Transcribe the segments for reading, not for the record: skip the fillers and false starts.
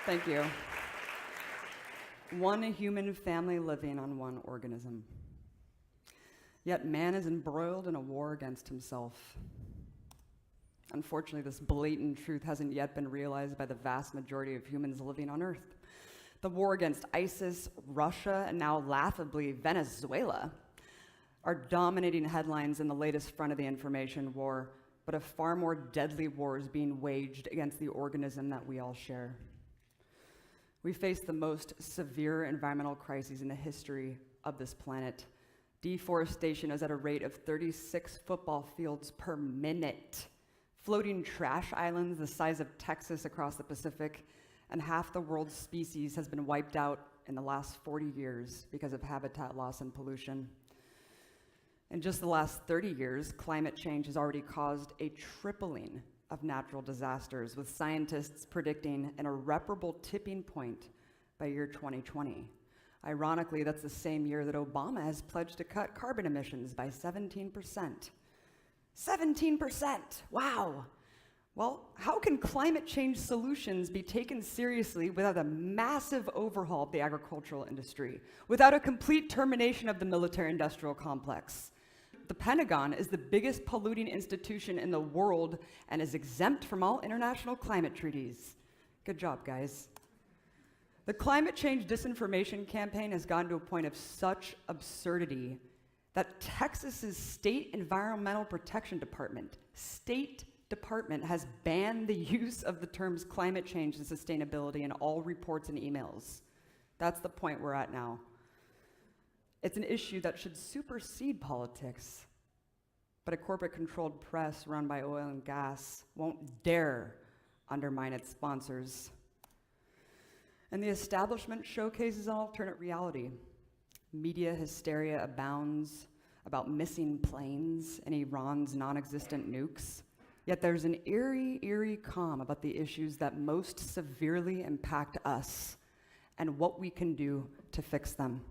Thank you. One human family living on one organism. Yet man is embroiled in a war against himself. Unfortunately, this blatant truth hasn't yet been realized by the vast majority of humans living on Earth. The war against ISIS, Russia, and now laughably Venezuela are dominating headlines in the latest front of the information war, but a far more deadly war is being waged against the organism that we all share. We face the most severe environmental crises in the history of this planet. Deforestation is at a rate of 36 football fields per minute. Floating trash islands the size of Texas across the Pacific, and half the world's species has been wiped out in the last 40 years because of habitat loss and pollution. In just the last 30 years, climate change has already caused a tripling of natural disasters, with scientists predicting an irreparable tipping point by year 2020. Ironically, that's the same year that Obama has pledged to cut carbon emissions by 17%. 17%, wow. Well, how can climate change solutions be taken seriously without a massive overhaul of the agricultural industry, without a complete termination of the military-industrial complex? The Pentagon is the biggest polluting institution in the world and is exempt from all international climate treaties. Good job, guys. The climate change disinformation campaign has gotten to a point of such absurdity that Texas's State Environmental Protection Department, has banned the use of the terms climate change and sustainability in all reports and emails. That's the point we're at now. It's an issue that should supersede politics, but a corporate-controlled press run by oil and gas won't dare undermine its sponsors. And the establishment showcases an alternate reality. Media hysteria abounds about missing planes and Iran's non-existent nukes. Yet there's an eerie calm about the issues that most severely impact us and what we can do to fix them.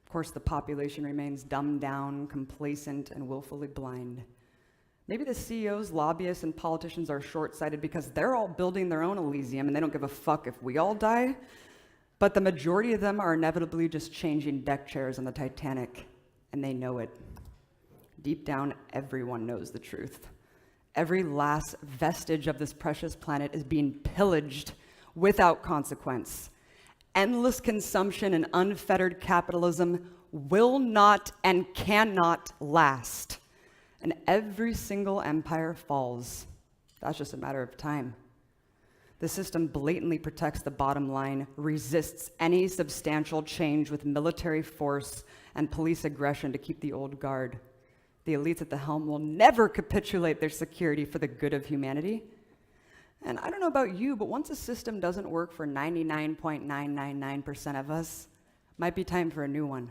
Of course, the population remains dumbed down, complacent, and willfully blind. Maybe the CEOs, lobbyists, and politicians are short-sighted because they're all building their own Elysium and they don't give a fuck if we all die. But the majority of them are inevitably just changing deck chairs on the Titanic, and they know it. Deep down, everyone knows the truth. Every last vestige of this precious planet is being pillaged without consequence. Endless consumption and unfettered capitalism will not and cannot last. And every single empire falls. That's just a matter of time. The system blatantly protects the bottom line, resists any substantial change with military force and police aggression to keep the old guard. The elites at the helm will never capitulate their security for the good of humanity. And I don't know about you, but once a system doesn't work for 99.999% of us, might be time for a new one.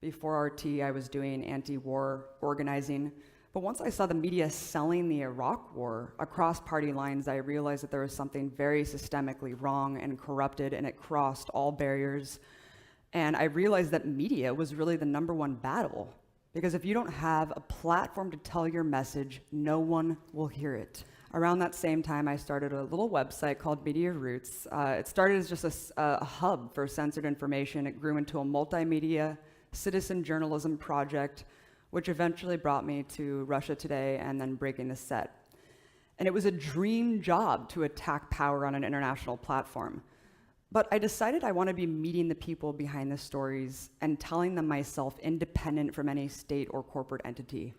Before RT, I was doing anti-war organizing, but once I saw the media selling the Iraq war across party lines, I realized that there was something very systemically wrong and corrupted, and it crossed all barriers. And I realized that media was really the #1 battle. Because if you don't have a platform to tell your message, no one will hear it. Around that same time, I started a little website called Media Roots. It started as just a hub for censored information. It grew into a multimedia citizen journalism project, which eventually brought me to Russia Today and then Breaking the Set. And it was a dream job to attack power on an international platform. But I decided I want to be meeting the people behind the stories and telling them myself independent from any state or corporate entity.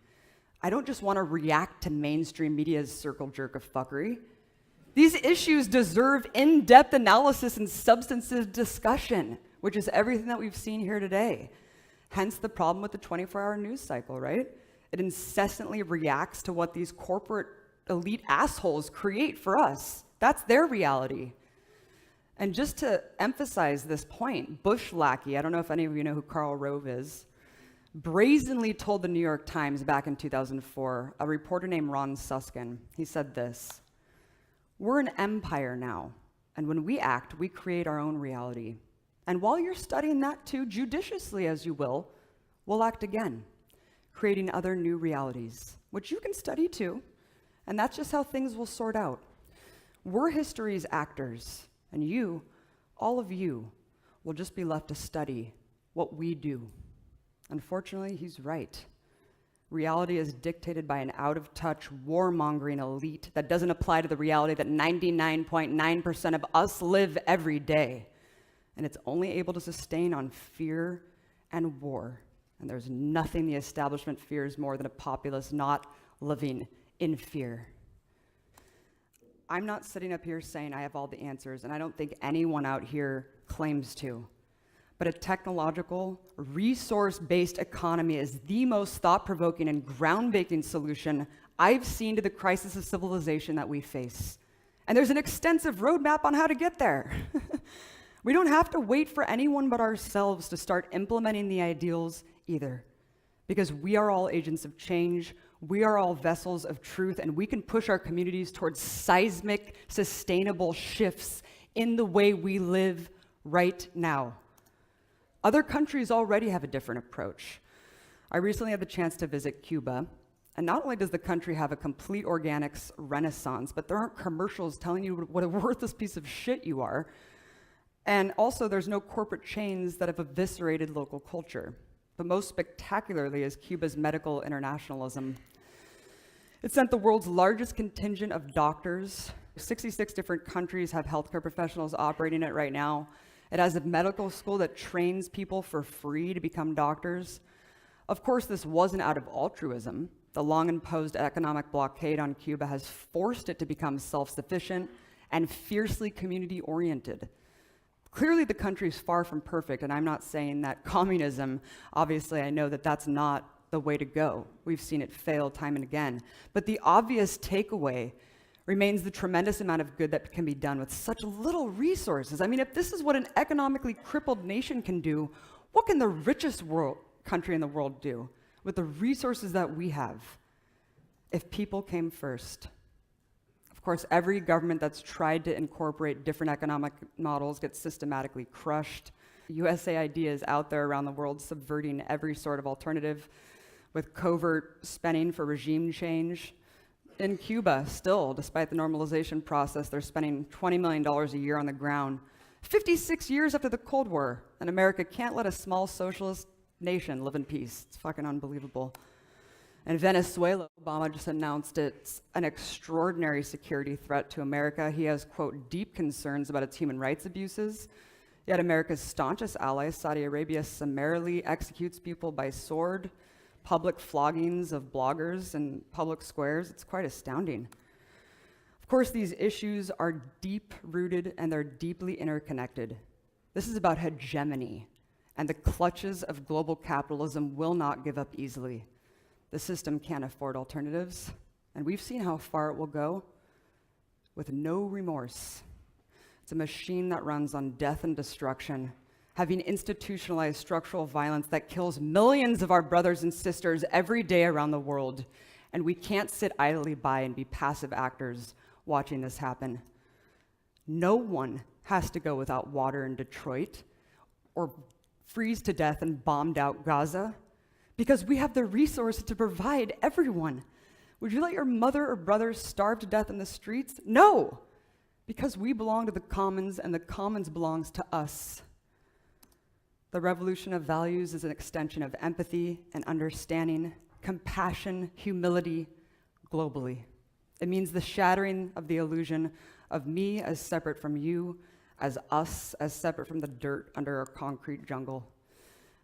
I don't just want to react to mainstream media's circle jerk of fuckery. These issues deserve in-depth analysis and substantive discussion, which is everything that we've seen here today. Hence the problem with the 24-hour news cycle, right? It incessantly reacts to what these corporate elite assholes create for us. That's their reality. And just to emphasize this point, Bush Lackey, I don't know if any of you know who Karl Rove is, brazenly told the New York Times back in 2004, a reporter named Ron Susskind, he said this: "We're an empire now, and when we act, we create our own reality. And while you're studying that too, judiciously as you will, we'll act again, creating other new realities, which you can study too, and that's just how things will sort out. We're history's actors, and you, all of you, will just be left to study what we do. Unfortunately, he's right. Reality is dictated by an out-of-touch, warmongering elite that doesn't apply to the reality that 99.9% of us live every day. And it's only able to sustain on fear and war. And there's nothing the establishment fears more than a populace not living in fear. I'm not sitting up here saying I have all the answers, and I don't think anyone out here claims to. But a technological, resource-based economy is the most thought-provoking and groundbreaking solution I've seen to the crisis of civilization that we face. And there's an extensive roadmap on how to get there. We don't have to wait for anyone but ourselves to start implementing the ideals either, because we are all agents of change, we are all vessels of truth, and we can push our communities towards seismic, sustainable shifts in the way we live right now. Other countries already have a different approach. I recently had the chance to visit Cuba, and not only does the country have a complete organics renaissance, but there aren't commercials telling you what a worthless piece of shit you are. And also, there's no corporate chains that have eviscerated local culture. But most spectacularly is Cuba's medical internationalism. It sent the world's largest contingent of doctors. 66 different countries have healthcare professionals operating it right now. It has a medical school that trains people for free to become doctors. Of course, this wasn't out of altruism. The long-imposed economic blockade on Cuba has forced it to become self-sufficient and fiercely community-oriented. Clearly, the country is far from perfect, and I'm not saying that communism, obviously, I know that that's not the way to go. We've seen it fail time and again. But the obvious takeaway remains the tremendous amount of good that can be done with such little resources. I mean, if this is what an economically crippled nation can do, what can the richest country in the world do with the resources that we have if people came first? Of course, every government that's tried to incorporate different economic models gets systematically crushed. USA ideas out there around the world subverting every sort of alternative with covert spending for regime change. In Cuba, still, despite the normalization process, they're spending $20 million a year on the ground. 56 years after the Cold War, and America can't let a small socialist nation live in peace. It's fucking unbelievable. In Venezuela, Obama just announced it's an extraordinary security threat to America. He has, quote, deep concerns about its human rights abuses. Yet America's staunchest ally, Saudi Arabia, summarily executes people by sword, public floggings of bloggers in public squares. It's quite astounding. Of course, these issues are deep-rooted and they're deeply interconnected. This is about hegemony, and the clutches of global capitalism will not give up easily. The system can't afford alternatives, and we've seen how far it will go with no remorse. It's a machine that runs on death and destruction, having institutionalized structural violence that kills millions of our brothers and sisters every day around the world, and we can't sit idly by and be passive actors watching this happen. No one has to go without water in Detroit or freeze to death in bombed out Gaza, because we have the resources to provide everyone. Would you let your mother or brother starve to death in the streets? No, because we belong to the commons and the commons belongs to us. The revolution of values is an extension of empathy and understanding, compassion, humility, globally. It means the shattering of the illusion of me as separate from you, as us as separate from the dirt under our concrete jungle.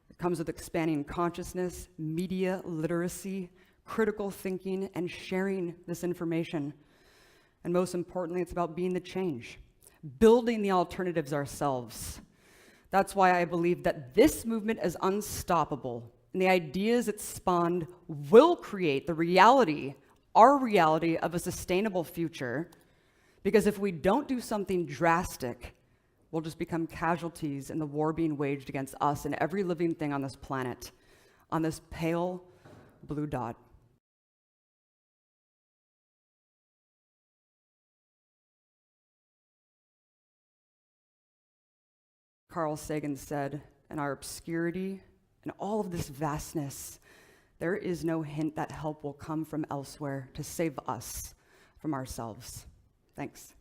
It comes with expanding consciousness, media literacy, critical thinking, and sharing this information. And most importantly, it's about being the change, building the alternatives ourselves. That's why I believe that this movement is unstoppable, and the ideas it spawned will create the reality, our reality, of a sustainable future. Because if we don't do something drastic, we'll just become casualties in the war being waged against us and every living thing on this planet, on this pale blue dot. Carl Sagan said, in our obscurity and all of this vastness, there is no hint that help will come from elsewhere to save us from ourselves. Thanks.